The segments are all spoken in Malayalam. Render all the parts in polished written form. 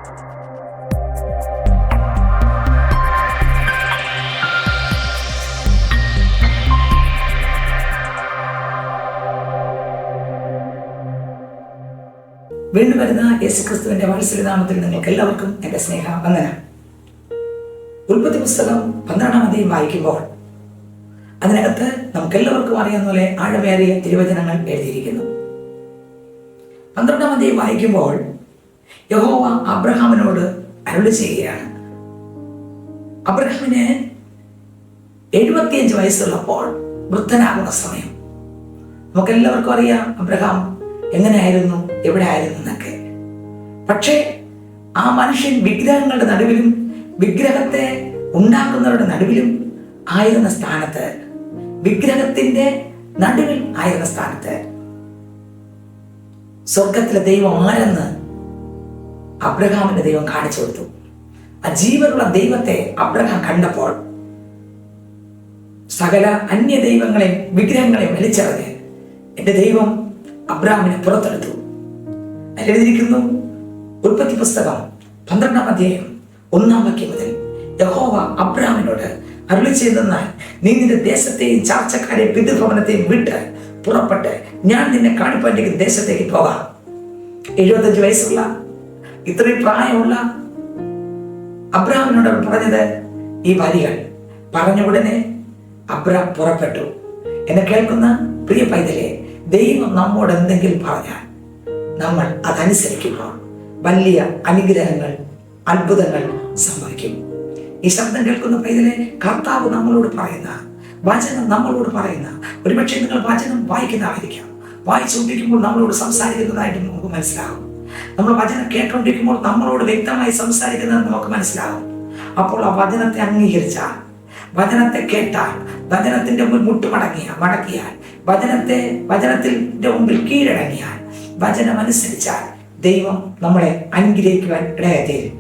വീണ്ടും വരുന്ന യേശുക്രിസ്തുവിന്റെ വാത്സല്യനാമത്തിൽ നിങ്ങൾക്ക് എല്ലാവർക്കും എൻ്റെ സ്നേഹവന്ദനം. ഉൽപ്പത്തി പുസ്തകം 12-ാം അധ്യായം വായിക്കുമ്പോൾ അതിനകത്ത് നമുക്കെല്ലാവർക്കും അറിയാവുന്ന പോലെ ആഴമേറിയ തിരുവചനങ്ങൾ എഴുതിയിരിക്കുന്നു. 12-ാം അധ്യായം വായിക്കുമ്പോൾ യഹോവ അബ്രഹാമിനോട് അരുളി ചെയ്യുകയാണ്. അബ്രഹാമിന് 75 വയസ്സുള്ളപ്പോൾ വൃദ്ധനാകുന്ന സമയം. നമുക്കെല്ലാവർക്കും അറിയാം അബ്രഹാം എങ്ങനെയായിരുന്നു, എവിടെ ആയിരുന്നു എന്നൊക്കെ. പക്ഷേ ആ മനുഷ്യൻ വിഗ്രഹങ്ങളുടെ നടുവിലും വിഗ്രഹത്തെ ഉണ്ടാക്കുന്നവരുടെ നടുവിലും ആയിരുന്ന സ്ഥാനത്ത്, വിഗ്രഹത്തിന്റെ നടുവിൽ ആയിരുന്ന സ്ഥാനത്ത് സ്വർഗത്തിലെ ദൈവം ആരെന്ന് അബ്രഹാമിന്റെ ദൈവം കാണിച്ചു കൊടുത്തു. ആ ജീവനുള്ള ദൈവത്തെ അബ്രഹാം കണ്ടപ്പോൾ സകല അന്യ ദൈവങ്ങളെയും വിഗ്രഹങ്ങളെയും വലിച്ചെറിഞ്ഞ് എന്റെ ദൈവം അബ്രഹാമിനെ പുറത്തെടുത്തു. അതിലെഴുതിയിരിക്കുന്നു, ഉൽപ്പത്തി പുസ്തകം 12-ാം അധ്യായം 1-ാം വാക്യം മുതൽ യഹോവ അബ്രഹാമിനോട് അരുളി ചെയ്തെന്നാൽ, നീ നിന്റെ ദേശത്തെയും ചാർച്ചക്കാരെയും പിതൃഭവനത്തെയും വിട്ട് പുറപ്പെട്ട് ഞാൻ നിന്നെ കാണിപ്പാനിരിക്കുന്ന ദേശത്തേക്ക് പോകാം. 75 വയസ്സുള്ള ഇത്രയും പ്രായമുള്ള അബ്രഹാമിനോട് പറഞ്ഞത് ഈ വരികൾ പറഞ്ഞ ഉടനെ അബ്രഹാം പുറപ്പെട്ടു. എന്നെ കേൾക്കുന്ന പ്രിയ പൈതലെ, ദൈവം നമ്മോട് എന്തെങ്കിലും പറഞ്ഞാൽ നമ്മൾ അതനുസരിക്കുമ്പോൾ വലിയ അനുഗ്രഹങ്ങൾ, അത്ഭുതങ്ങൾ സംഭവിക്കും. ഈ ശബ്ദം കേൾക്കുന്ന പൈതലെ, കർത്താവ് നമ്മളോട് പറയുന്ന വചനം, നമ്മളോട് പറയുന്ന, ഒരുപക്ഷെ നിങ്ങൾ വചനം വായിക്കുന്നതായിരിക്കാം, വായിച്ചുകൊണ്ടിരിക്കുമ്പോൾ നമ്മളോട് സംസാരിക്കുന്നതായിട്ട് നമുക്ക് മനസ്സിലാകും. നമ്മൾ വചനം കേട്ടുകൊണ്ടിരിക്കുമ്പോൾ നമ്മളോട് വ്യക്തമായി സംസാരിക്കുന്നത് നമുക്ക് മനസ്സിലാകും. അപ്പോൾ ആ വചനത്തെ അംഗീകരിച്ചാൽ, വചനത്തെ കേട്ടാൽ, വചനത്തിന്റെ മുമ്പിൽ മടക്കിയാൽ, വചനത്തിന്റെ മുമ്പിൽ കീഴടങ്ങിയാൽ, വചനം അനുസരിച്ചാൽ ദൈവം നമ്മളെ അനുഗ്രഹിക്കുവാൻ ഇടയായിത്തീരും.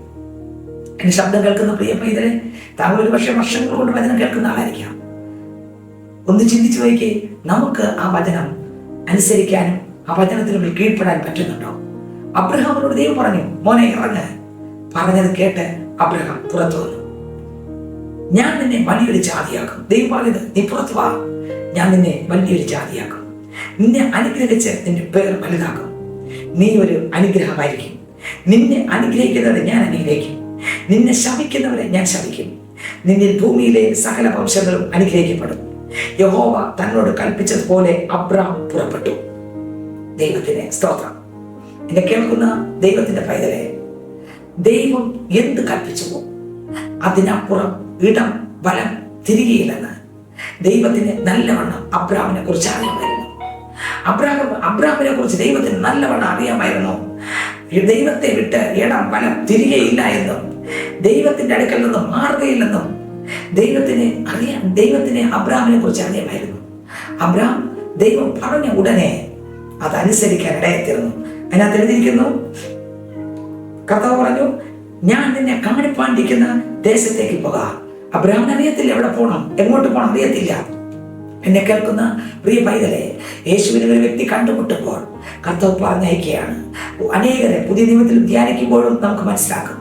എന്റെ ശബ്ദം കേൾക്കുന്ന പ്രിയ പൈതലെ, താങ്കൾ ഒരു പക്ഷേ വർഷങ്ങൾ കൊണ്ട് വചനം കേൾക്കുന്ന ആളായിരിക്കാം. ഒന്ന് ചിന്തിച്ചു നോക്കി, നമുക്ക് ആ വചനം അനുസരിക്കാനും ആ വചനത്തിന് മുമ്പിൽ കീഴ്പ്പെടാൻ പറ്റുന്നുണ്ടോ? അബ്രഹാമിനോട് ദൈവം പറഞ്ഞു, മോനെ ഇറങ്ങ്. പറഞ്ഞത് കേട്ട് അബ്രഹാം പുറത്തു വന്നു. ഞാൻ നിന്നെ വലിയൊരു ജാതിയാക്കും. ദൈവം പറഞ്ഞത്, നീ പുറത്തു വാ, ഞാൻ നിന്നെ വലിയൊരു ജാതിയാക്കും. നിന്നെ അനുഗ്രഹിച്ച് നിന്റെ പേർ വലുതാക്കും. നീ ഒരു അനുഗ്രഹമായിരിക്കും. നിന്നെ അനുഗ്രഹിക്കുന്നവരെ ഞാൻ അനുഗ്രഹിക്കും, നിന്നെ ശപിക്കുന്നവരെ ഞാൻ ശപിക്കും. നിന്റെ ഭൂമിയിലെ സകല വംശങ്ങളും അനുഗ്രഹിക്കപ്പെടും. യഹോവ തന്നോട് കൽപ്പിച്ചതുപോലെ അബ്രഹാം പുറപ്പെട്ടു. ദൈവത്തിന് സ്തോത്രം. എന്നെ കേൾക്കുന്ന ദൈവത്തിന്റെ പൈതലെ, ദൈവം എന്ത് കൽപ്പിച്ചുവോ അതിനപ്പുറം ഇടം ബലം തിരികെയില്ലെന്ന് ദൈവത്തിന് നല്ലവണ്ണം അബ്രഹാമിനെ കുറിച്ച് അറിയാമായിരുന്നു. അബ്രഹാമിനെ കുറിച്ച് ദൈവത്തിന് നല്ലവണ്ണം അറിയാമായിരുന്നു. ദൈവത്തെ വിട്ട് ഇടം ബലം തിരികെയില്ല എന്നും ദൈവത്തിന്റെ അടുക്കൽ നിന്നും മാറുകയില്ലെന്നും ദൈവത്തിന് അബ്രഹാമിനെ കുറിച്ച് അറിയാമായിരുന്നു. അബ്രഹാം ദൈവം പറഞ്ഞ ഉടനെ അതനുസരിക്കാൻ ഇടയായിത്തീർന്നു. അതിനകത്ത് എഴുതിയിരിക്കുന്നു, കർത്താവ് പറഞ്ഞു, ഞാൻ നിന്നെ കാണിപ്പാണ്ടിരിക്കുന്ന ദേശത്തേക്ക് പോകാം. അബ്രഹാമിന് അറിയത്തില്ല എവിടെ പോകണം, എങ്ങോട്ട് പോകണം അറിയത്തില്ല. എന്നെ കേൾക്കുന്ന പ്രിയ പൈതലെ, യേശുവിനെ ഒരു വ്യക്തി കണ്ടുമുട്ടുമ്പോൾ കർത്താവ് പറഞ്ഞയക്കുകയാണ്. അനേകരെ പുതിയ നിയമത്തിൽ ധ്യാനിക്കുമ്പോഴും നമുക്ക് മനസ്സിലാക്കാം.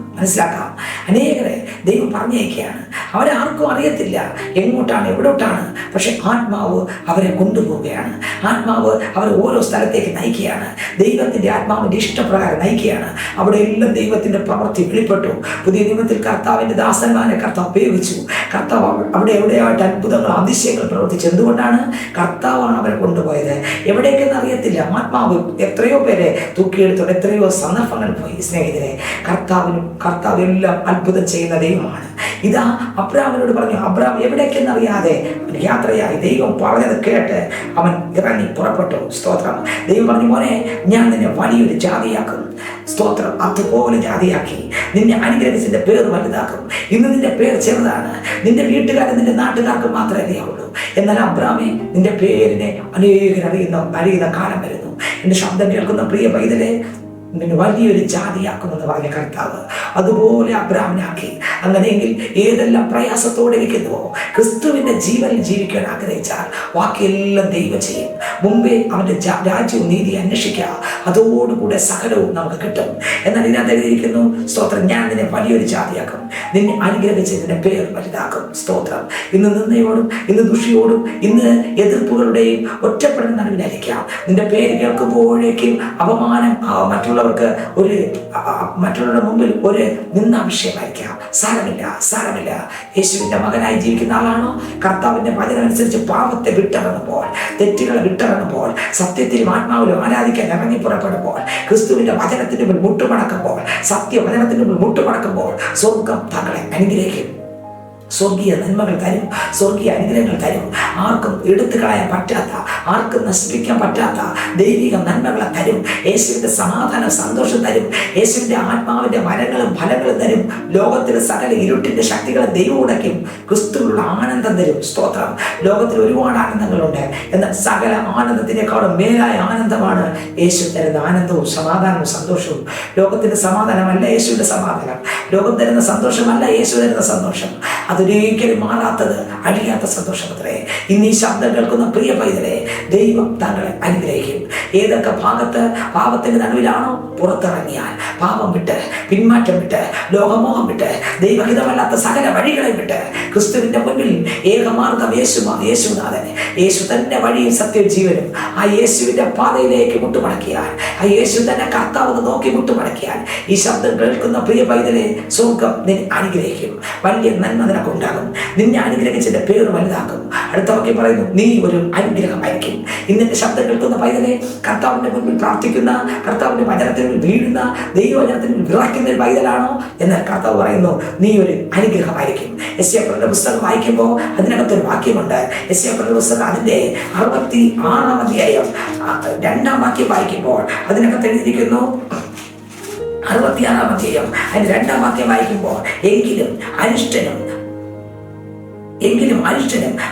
അനേകരെ ദൈവം പറഞ്ഞയക്കുകയാണ്. അവരെ ആർക്കും അറിയത്തില്ല എങ്ങോട്ടാണ്, എവിടോട്ടാണ്. പക്ഷെ ആത്മാവ് അവരെ കൊണ്ടുപോവുകയാണ്. ആത്മാവ് അവരെ ഓരോ സ്ഥലത്തേക്ക് നയിക്കുകയാണ്. ദൈവത്തിന്റെ ആത്മാവിന്റെ ഇഷ്ടപ്രകാരം നയിക്കുകയാണ്. അവിടെ എല്ലാം ദൈവത്തിന്റെ പ്രവൃത്തി വെളിപ്പെട്ടു. പുതിയ നിയമത്തിൽ കർത്താവിന്റെ ദാസന്മാരെ കർത്താവ് ഉപയോഗിച്ചു. കർത്താവ് അവിടെ എവിടെയായിട്ട് അത്ഭുതങ്ങൾ, അതിശയങ്ങൾ പ്രവർത്തിച്ചു. എന്തുകൊണ്ടാണ്? കർത്താവാണ് അവരെ കൊണ്ടുപോയത്. എവിടേക്കെന്ന് അറിയത്തില്ല. ആത്മാവ് എത്രയോ പേരെ തൂക്കിയെടുത്തോടെ എത്രയോ സന്ദർഭങ്ങൾ പോയി. സ്നേഹിതരെ, കർത്താവ് എല്ലാം അത്ഭുതം ചെയ്യുന്ന ദൈവമാണ്. ഇതാ അബ്രഹാമിനോട് പറഞ്ഞു, അബ്രഹാം എവിടേക്കെന്നറിയാതെ യാത്രയായി. ദൈവം പറഞ്ഞത് കേട്ട് അവൻ ഇറങ്ങി പുറപ്പെട്ടു. സ്തോത്രം. ദൈവം പറഞ്ഞു, മോനെ ഞാൻ നിന്നെ വലിയൊരു ജാതിയാക്കും. സ്തോത്രം. അതുപോലെ ജാതിയാക്കി നിന്നെ അനുഗ്രഹിച്ചതിന്റെ പേർ വലുതാക്കും. ഇന്ന് നിന്റെ പേർ ചെറുതാണ്. നിന്റെ വീട്ടുകാരും നിന്റെ നാട്ടുകാർക്ക് മാത്രമേ അറിയാവുള്ളൂ. എന്നാൽ അബ്രഹാമേ, നിന്റെ പേരിനെ അനേകർ അറിയുന്ന കാലം വരുന്നു. എന്റെ ശബ്ദം കേൾക്കുന്ന പ്രിയ പൈതലെ, നിന്നെ വലിയൊരു ജാതിയാക്കുമെന്ന് പറഞ്ഞ കർത്താവ് അതുപോലെ അബ്രാമിനാക്കി. അങ്ങനെയെങ്കിൽ ഏതെല്ലാം പ്രയാസത്തോടെ ഇരിക്കുന്നുവോ, ക്രിസ്തുവിന്റെ ജീവനിൽ ജീവിക്കാൻ ആഗ്രഹിച്ചാൽ ബാക്കിയെല്ലാം ദൈവം ചെയ്യും. മുമ്പേ അവന്റെ രാജ്യവും നീതി അന്വേഷിക്കുക, അതോടുകൂടെ സകലവും നമുക്ക് കിട്ടും. എന്നാൽ ഇതിനകത്ത് എഴുതിയിരിക്കുന്നു, സ്തോത്രം, ഞാൻ നിന്നെ വലിയൊരു ജാതിയാക്കും, നിന്നെ അനുഗ്രഹിച്ച് നിന്റെ പേർ വലുതാക്കും. സ്തോത്രം. ഇന്ന് നിന്നയോടും ഇന്ന് ദുഷിയോടും ഇന്ന് എതിർപ്പുകളുടെയും ഒറ്റപ്പെടുന്ന നടുവിലായിരിക്കാം. നിന്റെ പേര് കേൾക്കുമ്പോഴേക്കും അപമാനം, മറ്റുള്ളവർക്ക് മറ്റുള്ളവരുടെ മുമ്പിൽ ഒരു നിന്ന വിഷയമായിരിക്കാം. സാരമില്ല. യേശുവിന്റെ മകനായി ജീവിക്കുന്ന ആളാണോ? കർത്താവിന്റെ വചനം അനുസരിച്ച് പാപത്തെ വിട്ടിറങ്ങുമ്പോൾ, തെറ്റുകളെ വിട്ടിറങ്ങുമ്പോൾ, സത്യത്തിലും ആത്മാവിലും ആരാധിക്കാൻ ഇറങ്ങി പുറപ്പെടുമ്പോൾ, ക്രിസ്തുവിന്റെ വചനത്തിന് മുമ്പിൽ മുട്ടുമടക്കുമ്പോൾ, സത്യവചനത്തിന് മുമ്പിൽ മുട്ടുമടക്കുമ്പോൾ സ്വർഗം തങ്ങളെ അനുഗ്രഹിക്കും. സ്വർഗീയ നന്മകൾ തരും, സ്വർഗീയ അനുഗ്രഹങ്ങൾ തരും. ആർക്കും എടുത്തു കളയാൻ പറ്റാത്ത, ആർക്കും നശിപ്പിക്കാൻ പറ്റാത്ത ദൈവിക നന്മകളെ തരും. യേശുവിന്റെ സമാധാനം, സന്തോഷം തരും. യേശുവിന്റെ ആത്മാവിന്റെ വരങ്ങളും ഫലങ്ങളും തരും. ലോകത്തിലെ സകല ഇരുട്ടിന്റെ ശക്തികളെ ദൈവം ഉടയ്ക്കും. ക്രിസ്തുവിലുള്ള ആനന്ദം തരും. സ്തോത്രം. ലോകത്തിൽ ഒരുപാട് ആനന്ദങ്ങളുണ്ട്, എന്നാൽ സകല ആനന്ദത്തിനേക്കാളും മേലായ ആനന്ദമാണ് യേശു തരുന്ന ആനന്ദവും സമാധാനവും സന്തോഷവും. ലോകത്തിന്റെ സമാധാനമല്ല യേശുവിന്റെ സമാധാനം, ലോകം തരുന്ന സന്തോഷമല്ല യേശു തരുന്ന സന്തോഷം. അതൊരിക്കലും മാറാത്തത്, അഴിയാത്ത സന്തോഷമത്രേ. ഇന്ന് ഈ ശബ്ദം കേൾക്കുന്ന പ്രിയ പൈതലെ, ദൈവം താങ്കളെ അനുഗ്രഹിക്കും. ഏതൊക്കെ ഭാഗത്ത് പാപത്തിന്റെ നടുവിലാണോ, പുറത്തിറങ്ങിയാൽ പാപം വിട്ട്, പിന്മാറ്റം വിട്ട്, ലോകമോഹം വിട്ട്, ദൈവഹിതമല്ലാത്ത സകല വഴികളെ വിട്ട്, ക്രിസ്തുവിന്റെ മുന്നിൽ ഏകമാർഗം യേശുനാഥൻ, യേശു തന്നെ വഴിയും സത്യവും ജീവനും, ആ യേശുവിന്റെ പാതയിലേക്ക് മുട്ടുമടക്കിയാൽ, ആ യേശു തന്നെ കർത്താവെന്ന് നോക്കി മുട്ടുമടക്കിയാൽ, ഈ ശബ്ദം കേൾക്കുന്ന പ്രിയ പൈതലെ, സ്വർഗം നിന്നെ അനുഗ്രഹിക്കും. വലിയ നന്മ നിനക്കുണ്ടാകും. നിന്നെ അനുഗ്രഹിച്ചതിന്റെ പേര് വലുതാക്കും. അടുത്ത വാക്യം പറയുന്നു, നീ ഒരു അനുഗ്രഹമായിരിക്കും. ഇന്നിന്റെ ശബ്ദം കേൾക്കുന്ന പൈതലെ, കർത്താവിന്റെ മുൻപിൽ പ്രാർത്ഥിക്കുന്ന, കർത്താവിന്റെ വചനത്തിന് വീഴുന്ന, ദൈവവചനത്തിന് വിറയ്ക്കുന്ന ഒരു പൈതലാണോ? എന്നാൽ കർത്താവ് പറയുന്നു, നീ ഒരു അനുഗ്രഹമായിരിക്കും. യെശയ്യായുടെ പുസ്തകം വായിക്കുമ്പോൾ അതിനകത്തൊരു വാക്യമുണ്ട്. യെശയ്യായുടെ പുസ്തകം അതിന്റെ 66-ാം അധ്യായം 2-ാം വാക്യം വായിക്കുമ്പോൾ അതിനകത്ത് എഴുതിയിരിക്കുന്നു, 66-ാം അധ്യായം അതിന് 2-ാം വാക്യം വായിക്കുമ്പോൾ, എങ്കിലും അരിഷ്ടനും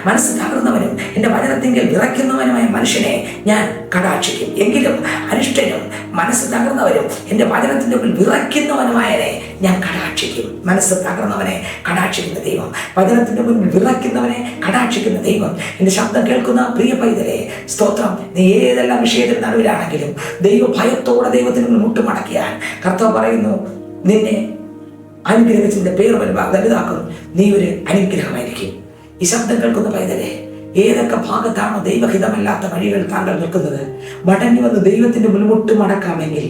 മനസ്സ് തകർന്നവനും എൻ്റെ വചനത്തിങ്കിൽ വിറയ്ക്കുന്നവനുമായ മനുഷ്യനെ ഞാൻ കടാക്ഷിക്കും. എങ്കിലും അരിഷ്ടനും മനസ്സ് തകർന്നവരും എൻ്റെ വചനത്തിൻ്റെ മുമ്പിൽ വിറയ്ക്കുന്നവനുമായവനെ ഞാൻ കടാക്ഷിക്കും. മനസ്സ് തകർന്നവനെ കടാക്ഷിക്കുന്ന ദൈവം, വചനത്തിൻ്റെ മുമ്പിൽ വിറയ്ക്കുന്നവനെ കടാക്ഷിക്കുന്ന ദൈവം. എൻ്റെ ശബ്ദം കേൾക്കുന്ന പ്രിയ പൈതലെ, സ്തോത്രം. നീ ഏതെല്ലാം വിഷയത്തിന് നടുവിലാണെങ്കിലും ദൈവ ഭയത്തോടെ ദൈവത്തിന് മുമ്പിൽ മുട്ടുമടക്കിയാൽ കർത്താവ് പറയുന്നു, നിന്നെ അനുഗ്രഹിച്ചതിന്റെ പേര് വലുതാക്കും. നീ ഒരു അനുഗ്രഹമായിരിക്കും. ഈ ശബ്ദം കേൾക്കുന്ന പൈതലെ, ഏതൊക്കെ ഭാഗത്താണോ ദൈവഹിതമല്ലാത്ത വഴികൾ താങ്കൾ നിൽക്കുന്നത്, മടങ്ങി വന്ന് ദൈവത്തിന്റെ മുൻമുട്ട് മടക്കാമെങ്കിൽ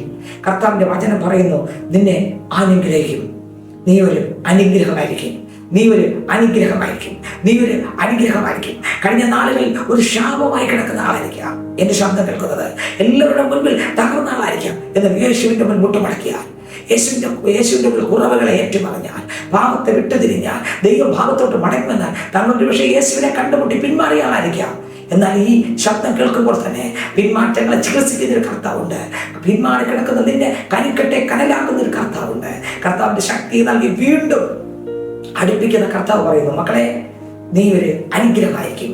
കർത്താവിന്റെ വചനം പറയുന്നു, നിന്നെ അനുഗ്രഹിക്കും. നീ ഒരു അനുഗ്രഹമായിരിക്കും. കഴിഞ്ഞ നാളുകളിൽ ഒരു ശാപമായി കിടക്കുന്ന ആളായിരിക്കാം എന്റെ ശബ്ദം കേൾക്കുന്നത്. എല്ലാവരുടെ മുൻപിൽ തകർന്ന ആളായിരിക്കാം. എന്നാൽ യേശുവിന്റെ മുൻമുട്ട് മടക്കിയാൽ, യേശുവിന്റെ കുറവുകളെ ഏറ്റുപറഞ്ഞാൽ, പാപത്തെ വിട്ടുതിരിഞ്ഞാൽ, ദൈവഭാഗത്തോട്ട് മടങ്ങുമെന്നാൽ തങ്ങളുടെ പക്ഷേ യേശുവിനെ കണ്ടുമുട്ടി പിന്മാറിയാളായിരിക്കാം. എന്നാൽ ഈ ശബ്ദം കേൾക്കുമ്പോൾ തന്നെ പിന്മാറ്റങ്ങളെ ചികിത്സിക്കുന്ന ഒരു കർത്താവുണ്ട്. പിന്മാറി കിടക്കുന്ന നിന്നെ കനിക്കട്ടെ കനലാക്കുന്ന ഒരു കർത്താവുണ്ട്. കർത്താവിന്റെ ശക്തി നൽകി വീണ്ടും അടുപ്പിക്കുന്ന കർത്താവ് പറയുന്നു, മക്കളെ, നീ ഒരു അനുഗ്രഹമായിരിക്കും.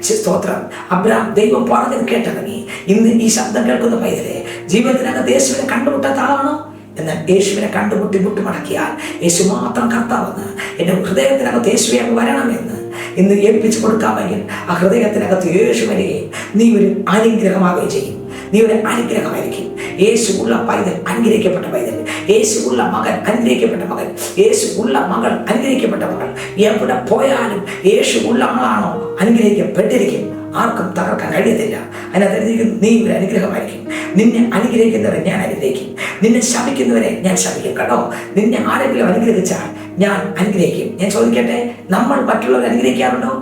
സ്തോത്രം. അബ്രാം ദൈവം പറഞ്ഞത് കേട്ടിറങ്ങി. ഇന്ന് ഈ ശബ്ദം കേൾക്കുന്ന പൈതലെ, ജീവിതത്തിനകത്ത് യേശുവിനെ കണ്ടുമുട്ടാത്ത ആളാണോ? എന്നാൽ യേശുവിനെ കണ്ടുമുട്ടി മുട്ടുമടക്കിയാൽ, യേശു മാത്രം കർത്താവെന്ന്, എൻ്റെ ഹൃദയത്തിനകത്ത് യേശുവെ അങ്ങ് വരണമെന്ന് ഇന്ന് ഏൽപ്പിച്ചു കൊടുക്കാമെങ്കിൽ ആ ഹൃദയത്തിനകത്ത് യേശു വരികയും നീ ഒരു അനുഗ്രഹമാവുകയും ചെയ്യും. നീ ഒരു അനുഗ്രഹമായിരിക്കും. യേശു ഉള്ള പൈതൽ അനുഗ്രഹിക്കപ്പെട്ട പൈതൽ, യേശു ഉള്ള മകൻ അനുഗ്രഹിക്കപ്പെട്ട മകൻ, യേശു ഉള്ള മകൾ അനുഗ്രഹിക്കപ്പെട്ട മകൾ. എവിടെ പോയാലും യേശു ഉള്ള ആളാണോ അനുഗ്രഹിക്കപ്പെട്ടിരിക്കും. ആർക്കും തകർക്കാൻ കഴിയത്തില്ല. അതിനകത്ത് നീ ഒരു അനുഗ്രഹമായിരിക്കും. നിന്നെ അനുഗ്രഹിക്കുന്നവരെ ഞാൻ അനുഗ്രഹിക്കും, നിന്നെ ശപിക്കുന്നവരെ ഞാൻ ശപിക്കും. കേട്ടോ, നിന്നെ ആരെങ്കിലും അനുഗ്രഹിച്ചാൽ ഞാൻ അനുഗ്രഹിക്കും. ഞാൻ ചോദിക്കട്ടെ, നമ്മൾ മറ്റുള്ളവരെ അനുഗ്രഹിക്കാറുണ്ടോ?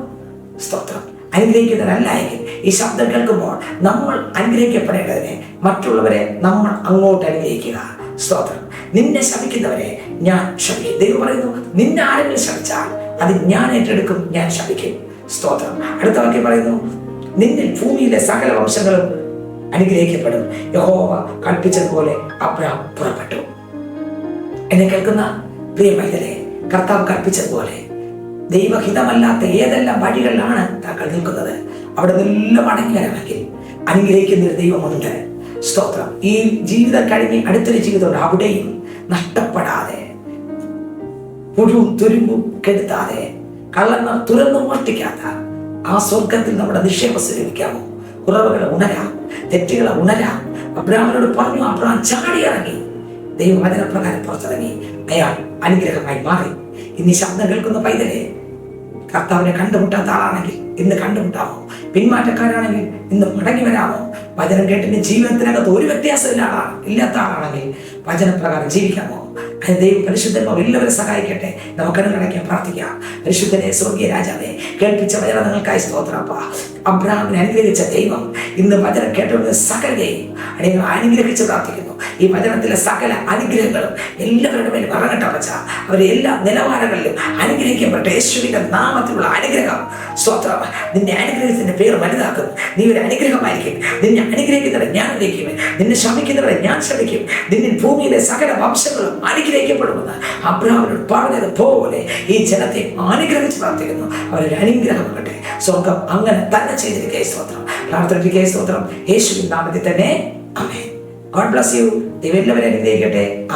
സ്തോത്രം. അനുഗ്രഹിക്കുന്നവരല്ലായിരിക്കും. ഈ ശബ്ദം കേൾക്കുമ്പോൾ നമ്മൾ അനുഗ്രഹിക്കപ്പെടേണ്ടതിനെ മറ്റുള്ളവരെ നമ്മൾ അങ്ങോട്ട് അനുഗ്രഹിക്കുക. സ്തോത്രം. നിന്നെ ശപിക്കുന്നവരെ ഞാൻ ശപിക്കും. ദൈവം പറയുന്നു, നിന്നെ ആരെങ്കിലും ശപിച്ചാൽ അത് ഞാൻ ഏറ്റെടുക്കും, ഞാൻ ശപിക്കും. സ്തോത്രം. അടുത്ത വാക്യം പറയുന്നു, നിന്നിൽ ഭൂമിയിലെ സകല വംശങ്ങളും അനുഗ്രഹിക്കപ്പെടും. യഹോവ കൽപ്പിച്ചതുപോലെ അബ്രാം പുറപ്പെട്ടു. എന്നെ കേൾക്കുന്ന പ്രിയ പൈതലെ, കർത്താവ് കൽപ്പിച്ചതുപോലെ ദൈവഹിതമല്ലാത്ത ഏതെല്ലാം വഴികളിലാണ് താങ്കൾ നിൽക്കുന്നത്, അവിടെ നിന്നെല്ലാം മടങ്ങി വരാമെങ്കിൽ അനുഗ്രഹിക്കുന്ന ഒരു ദൈവമുണ്ട്. സ്തോത്രം. ഈ ജീവിതം കഴിഞ്ഞ് അടുത്തൊരു ജീവിതമുണ്ട്, അവിടെയും നഷ്ടപ്പെടാതെ, പുഴുവും തുരുമ്പും കെടുത്താതെ, കള്ളന്മാർ തുറന്നു മോഷ്ടിക്കാത്ത ആ സ്വർഗത്തിൽ നമ്മുടെ നിക്ഷേപം ലഭിക്കാമോ? കുറവുകളെ ഉണരാം, തെറ്റുകളെ ഉണരാം. അബ്രഹാമിനോട് പറഞ്ഞു, അബ്രഹാം ചാടി ഇറങ്ങി, ദൈവവചനപ്രകാരം പുറത്തിറങ്ങി, അയാൾ അനുഗ്രഹമായി മാറി. ഇനി ശബ്ദം കേൾക്കുന്ന പൈതലെ, കർത്താവിനെ കണ്ടുമുട്ടാത്ത ആളാണെങ്കിൽ ഇന്ന് കണ്ടുമുട്ടാമോ? പിന്മാറ്റക്കാരാണെങ്കിൽ ഇന്ന് മടങ്ങി വരാമോ? വചനം കേട്ടിന് ജീവിതത്തിനകത്ത് ഒരു ഇല്ലാത്ത ആളാണെങ്കിൽ വചനപ്രകാരം ജീവിക്കാമോ? അതിന് ദൈവം പരിശുദ്ധന്മാർ എല്ലാവരും സഹായിക്കട്ടെ. നമുക്കടയ്ക്കാൻ പ്രാർത്ഥിക്കാം. പരിശുദ്ധനെ, സ്വർഗീയ രാജാവേ, കേൾപ്പിച്ച വചനം നിങ്ങൾക്കായി സ്തോത്രപ്പ. അബ്രഹാമിനെ അനുഗ്രഹിച്ച ദൈവം ഇന്ന് വചനം കേട്ടുകൊണ്ട് സകലരെയും അനുഗ്രഹിച്ച് പ്രാർത്ഥിക്കുന്നു. ഈ വചനത്തിലെ സകല അനുഗ്രഹങ്ങളും എല്ലാവരുടെ മേലും ഇറങ്ങട്ടെ പച്ച. അവരെ എല്ലാ നിലവാരങ്ങളിലും അനുഗ്രഹിക്കപ്പെട്ട യേശുവിന്റെ നാമത്തിലുള്ള അനുഗ്രഹം സ്തോത്രം. നിന്നെ അനുഗ്രഹത്തിന്റെ പേര് വലുതാക്കും. നീ ഒരു അനുഗ്രഹമായിരിക്കും. നിന്നെ അനുഗ്രഹിക്കുന്നവരെ ഞാൻ അനുഗ്രഹിക്കും, നിന്നെ ശമിക്കുന്നവരെ ഞാൻ ശമിക്കും. നിന്നിൽ ഭൂമിയിലെ സകല വംശങ്ങളും അനുഗ്രഹിക്കപ്പെടുമെന്ന് അബ്രഹാമിനോട് പറഞ്ഞതുപോലെ ഈ ജനത്തെ അനുഗ്രഹിച്ച് പ്രാർത്ഥിക്കുന്നു. അവരൊരു അനുഗ്രഹമാകട്ടെ. സ്വർഗം അങ്ങനെ തന്നെ ചെയ്തിരിക്കുക. സ്തോത്രം. പ്രാർത്ഥിക്കുക. സ്തോത്രം. യേശുവിൻ നാമത്തിൽ തന്നെ ആമേൻ. God bless you. ദൈവം എല്ലാവരെയും അനുഗ്രഹിക്കട്ടെ.